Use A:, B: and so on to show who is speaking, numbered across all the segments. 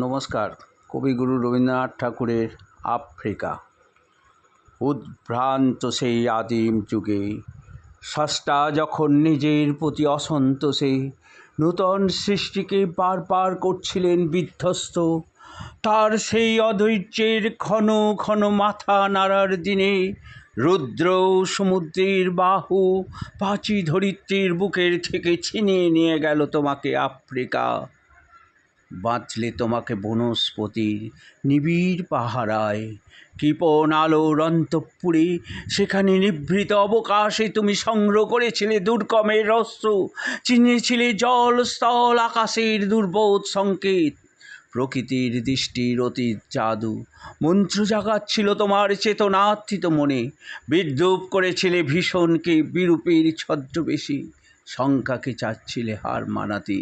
A: নমস্কার। কবিগুরু রবীন্দ্রনাথ ঠাকুরের আফ্রিকা। উদ্ভ্রান্ত সেই আদিম যুগে স্রষ্টা যখন নিজের প্রতি অসন্তোষে নূতন সৃষ্টিকে বার করছিলেন বিধ্বস্ত, তার সেই অধৈর্যের ঘন ঘন মাথা নাড়ার দিনে রুদ্র সমুদ্রের বাহু পাঁচি ধরিত্রীর বুকের থেকে ছিনিয়ে নিয়ে গেল তোমাকে আফ্রিকা। বাঁচলে তোমাকে বনস্পতির নিবিড় পাহারায়, কৃপণ আলোর অন্তঃপুরে সেখানে নিভৃত অবকাশে তুমি সংগ্রহ করেছিলে দুর্গমের রহস্য, চিনেছিলে জল স্থল আকাশের দুর্বোধ সংকেত। প্রকৃতির দৃষ্টির অতীত জাদু মন্ত্র জাগাচ্ছিল তোমার চেতনার্থিত মনে, বিদ্রুপ করেছিলে ভীষণকে বিরূপের ছদ্মবেশী, শঙ্কাকে চাচ্ছিলে হার মানাতে,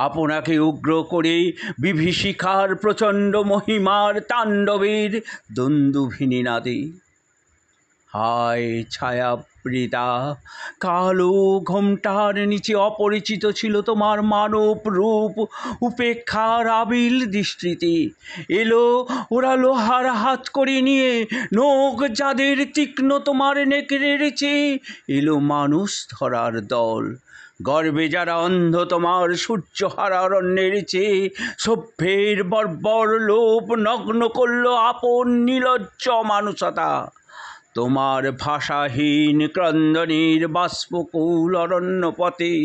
A: আপনাকে উগ্র করে বিভীষিকার প্রচণ্ড মহিমার তাণ্ডবের দন্দুভিনী নাদে। হায় ছায়াবৃতা কালো ঘোমটার নিচে অপরিচিত ছিল তোমার মানব রূপ, উপেক্ষার আবিল দৃষ্টিতে এলো ওরা লোহার হাত করে নিয়ে, নখ যাদের তীক্ষ্ণ তোমার নেকড়ের চেয়ে এলো মানুষ ধরার দল। গর্বে যারা অন্ধ তোমার সূর্যহারা অরণ্যের চেয়ে সভ্যের বর্বর লোভ নগ্ন করল আপন নির্লজ্জ মানুষতা। তোমার ভাষাহীন ক্রন্দনের বাষ্পকুল অরণ্য পথে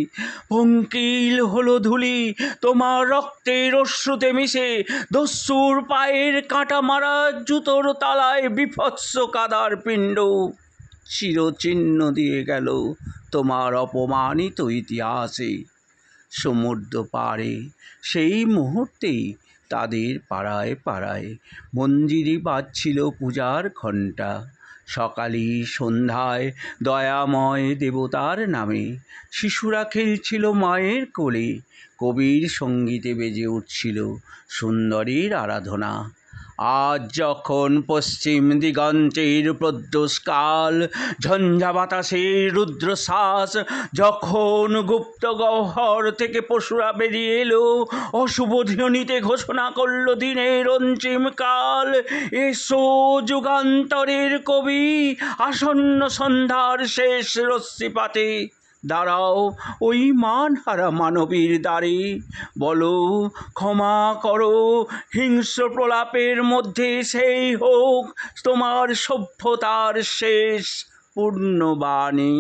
A: পঙ্কিল হলো ধুলি তোমার রক্তের অশ্রুতে মিশে, দস্যুর পায়ের কাঁটা মারা জুতোর তালায় বিভৎস কাদার পিণ্ড চিরচিহ্ন দিয়ে গেল তোমার অপমানিত ইতিহাসে। সমুদ্র পাড়ে সেই মুহূর্তেই তাদের পাড়ায় পাড়ায় মন্দিরে বাজছিল পূজার ঘণ্টা। সকালে সন্ধ্যায় দয়াময় দেবতার নামে শিশুরা খেলছিল মায়ের কোলে, কবির সঙ্গীতে বেজে উঠছিল সুন্দরীর আরাধনা। আজ যখন পশ্চিম দিগন্তের প্রদোষকাল, ঝঞ্ঝা বাতাসের রুদ্রশ্বাস, যখন গুপ্ত গহ্বর থেকে পশুরা বেরিয়ে এলো অশুভ ধ্বনিতে ঘোষণা করল দিনের অন্তিম কাল, এসো যুগান্তরের কবি আসন্ন সন্ধ্যার শেষ রশ্মিপাতে দাঁড়াও ওই মানহারা মানবীর দ্বারে, বলো ক্ষমা করো হিংস্র প্রলাপের মধ্যে সেই হোক তোমার সভ্যতার শেষ পূর্ণবাণী।